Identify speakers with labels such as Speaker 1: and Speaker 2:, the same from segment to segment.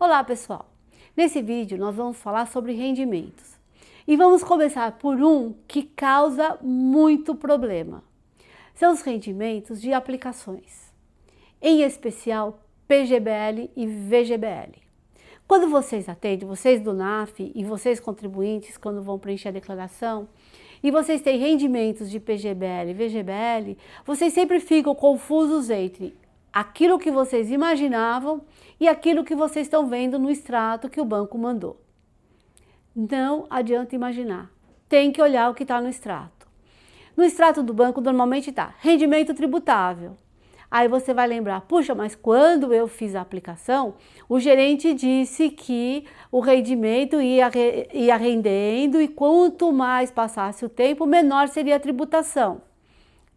Speaker 1: Olá pessoal, nesse vídeo nós vamos falar sobre rendimentos e vamos começar por um que causa muito problema. São os rendimentos de aplicações, em especial PGBL e VGBL. Quando vocês atendem, vocês do NAF e vocês contribuintes, quando vão preencher a declaração, e vocês têm rendimentos de PGBL e VGBL, vocês sempre ficam confusos entre aquilo que vocês imaginavam e aquilo que vocês estão vendo no extrato que o banco mandou. Não adianta imaginar, tem que olhar o que está no extrato. No extrato do banco normalmente está rendimento tributável. Aí você vai lembrar, puxa, mas quando eu fiz a aplicação, o gerente disse que o rendimento ia rendendo e quanto mais passasse o tempo, menor seria a tributação.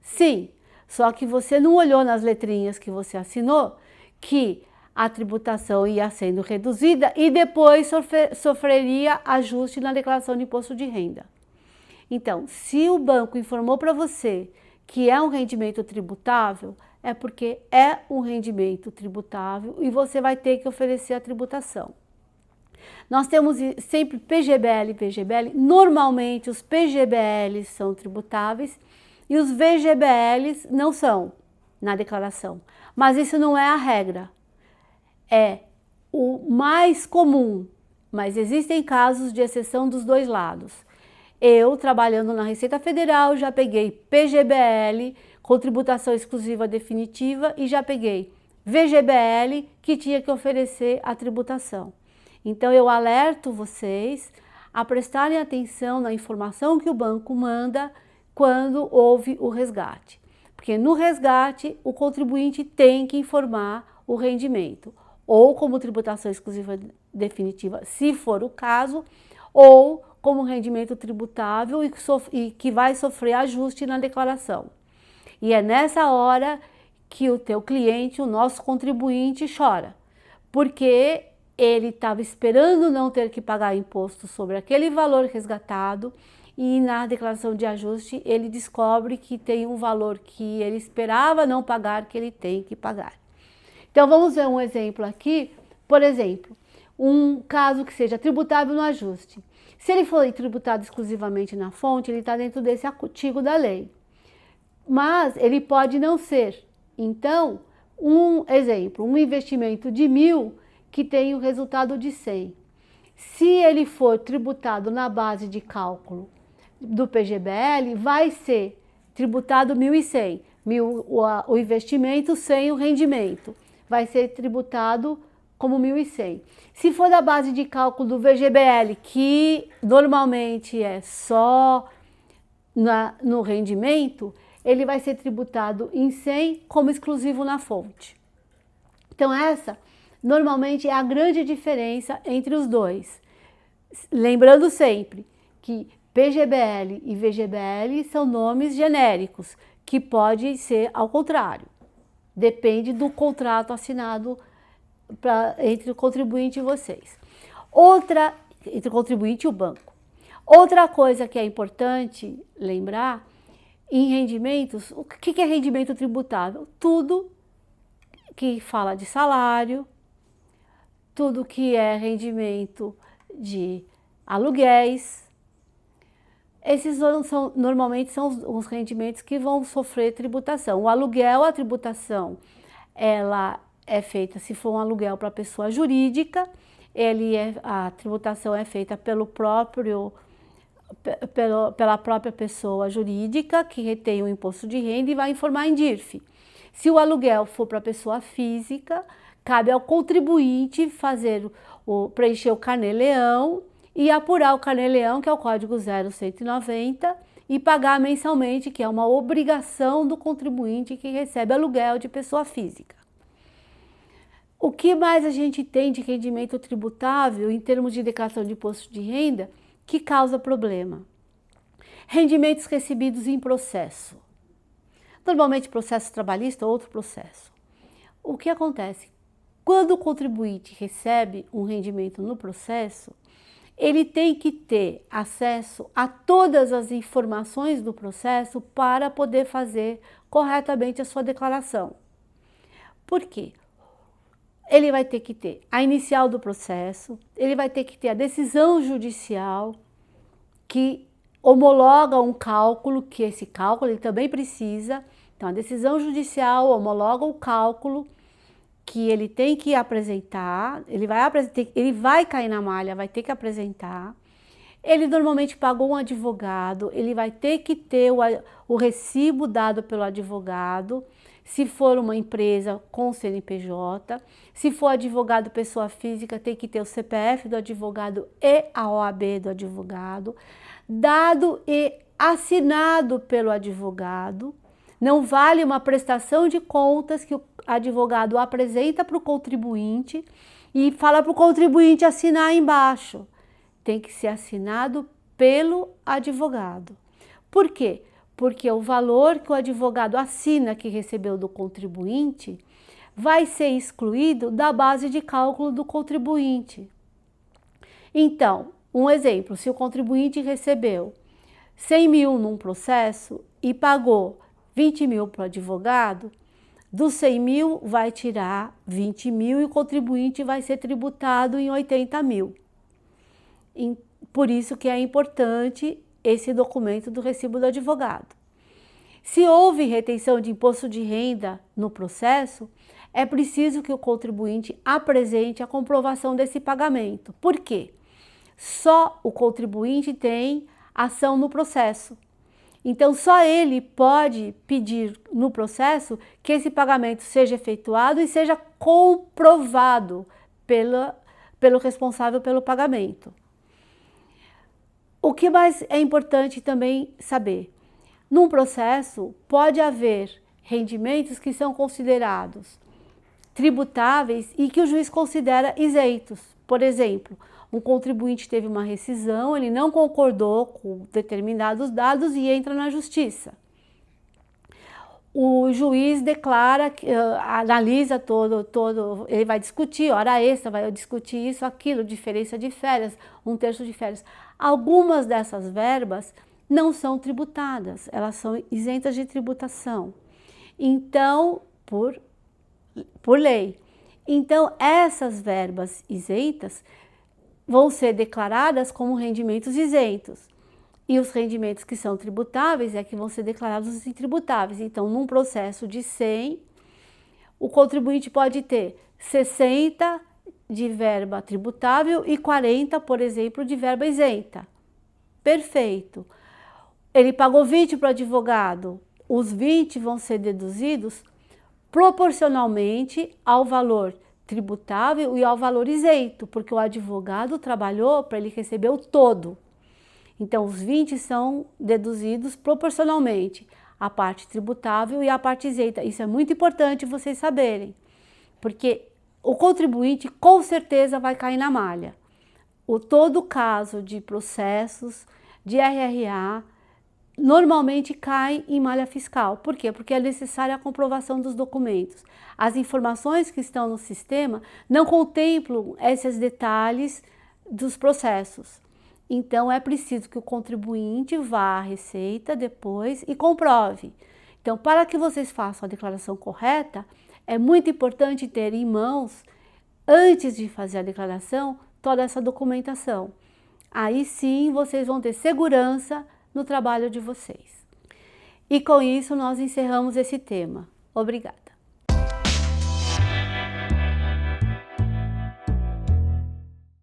Speaker 1: Sim, só que você não olhou nas letrinhas que você assinou que a tributação ia sendo reduzida e depois sofreria ajuste na declaração de imposto de renda. Então, se o banco informou para você que é um rendimento tributável, é porque é um rendimento tributável e você vai ter que oferecer a tributação. Nós temos sempre PGBL e VGBL. Normalmente os PGBLs são tributáveis e os VGBLs não são na declaração. Mas isso não é a regra. É o mais comum, mas existem casos de exceção dos dois lados. Eu, trabalhando na Receita Federal, já peguei PGBL com tributação exclusiva definitiva e já peguei VGBL que tinha que oferecer a tributação. Então eu alerto vocês a prestarem atenção na informação que o banco manda quando houve o resgate. Porque no resgate o contribuinte tem que informar o rendimento, ou como tributação exclusiva definitiva, se for o caso, ou como rendimento tributável e que vai sofrer ajuste na declaração. E é nessa hora que o teu cliente, o nosso contribuinte, chora, porque ele estava esperando não ter que pagar imposto sobre aquele valor resgatado e na declaração de ajuste ele descobre que tem um valor que ele esperava não pagar, que ele tem que pagar. Então vamos ver um exemplo aqui, por exemplo, um caso que seja tributável no ajuste. Se ele for tributado exclusivamente na fonte, ele está dentro desse artigo da lei. Mas ele pode não ser. Então, um exemplo, um investimento de 1.000 que tem o resultado de 100. Se ele for tributado na base de cálculo do PGBL, vai ser tributado 1.100. O investimento sem o rendimento. Vai ser tributado como 1.100. Se for da base de cálculo do VGBL, que normalmente é só no rendimento, ele vai ser tributado em 100 como exclusivo na fonte. Então essa normalmente é a grande diferença entre os dois. Lembrando sempre que PGBL e VGBL são nomes genéricos, que pode ser ao contrário. Depende do contrato assinado entre o contribuinte e vocês. Entre o contribuinte e o banco. Outra coisa que é importante lembrar, em rendimentos, o que é rendimento tributável? Tudo que fala de salário, tudo que é rendimento de aluguéis. Esses normalmente são os rendimentos que vão sofrer tributação. O aluguel, a tributação, ela é feita, se for um aluguel para pessoa jurídica, a tributação é feita pela própria pessoa jurídica, que retém o imposto de renda e vai informar em DIRF. Se o aluguel for para pessoa física, cabe ao contribuinte preencher o carnê-leão e apurar o carnê-leão, que é o código 0190, e pagar mensalmente, que é uma obrigação do contribuinte que recebe aluguel de pessoa física. O que mais a gente tem de rendimento tributável em termos de declaração de imposto de renda que causa problema? Rendimentos recebidos em processo. Normalmente processo trabalhista ou outro processo. O que acontece? Quando o contribuinte recebe um rendimento no processo, ele tem que ter acesso a todas as informações do processo para poder fazer corretamente a sua declaração. Por quê? ele vai ter que ter a inicial do processo, ele vai ter que ter a decisão judicial que homologa um cálculo, que esse cálculo ele também precisa. Então, a decisão judicial homologa o cálculo que ele tem que apresentar, ele vai cair na malha, vai ter que apresentar. Ele normalmente pagou um advogado, ele vai ter que ter o recibo dado pelo advogado, se for uma empresa com CNPJ, se for advogado pessoa física, tem que ter o CPF do advogado e a OAB do advogado, dado e assinado pelo advogado. Não vale uma prestação de contas que o advogado apresenta para o contribuinte e fala para o contribuinte assinar embaixo. Tem que ser assinado pelo advogado. Por quê? Porque o valor que o advogado assina que recebeu do contribuinte vai ser excluído da base de cálculo do contribuinte. Então, um exemplo, se o contribuinte recebeu 100 mil num processo e pagou 20 mil para o advogado, dos 100 mil vai tirar 20 mil e o contribuinte vai ser tributado em 80 mil. Por isso que é importante esse documento do recibo do advogado. Se houve retenção de imposto de renda no processo, é preciso que o contribuinte apresente a comprovação desse pagamento. Por quê? Só o contribuinte tem ação no processo. Então, só ele pode pedir no processo que esse pagamento seja efetuado e seja comprovado pelo responsável pelo pagamento. O que mais é importante também saber? Num processo, pode haver rendimentos que são considerados tributáveis e que o juiz considera isentos. Por exemplo, um contribuinte teve uma rescisão, ele não concordou com determinados dados e entra na justiça. O juiz declara, analisa todo, ele vai discutir hora extra, vai discutir isso, aquilo, diferença de férias, 1/3 de férias. Algumas dessas verbas não são tributadas, elas são isentas de tributação. Então, por lei. Então, essas verbas isentas vão ser declaradas como rendimentos isentos. E os rendimentos que são tributáveis é que vão ser declarados intributáveis. Então, num processo de 100, o contribuinte pode ter 60 de verba tributável e 40, por exemplo, de verba isenta. Perfeito. Ele pagou 20 para o advogado, os 20 vão ser deduzidos proporcionalmente ao valor tributável e ao valor isento, porque o advogado trabalhou para ele receber o todo. Então, os 20 são deduzidos proporcionalmente à parte tributável e à parte isenta. Isso é muito importante vocês saberem, porque o contribuinte com certeza vai cair na malha. Todo caso de processos de RRA normalmente cai em malha fiscal. Por quê? Porque é necessária a comprovação dos documentos. As informações que estão no sistema não contemplam esses detalhes dos processos. Então, é preciso que o contribuinte vá à Receita depois e comprove. Então, para que vocês façam a declaração correta, é muito importante ter em mãos, antes de fazer a declaração, toda essa documentação. Aí sim, vocês vão ter segurança no trabalho de vocês. E com isso, nós encerramos esse tema. Obrigada.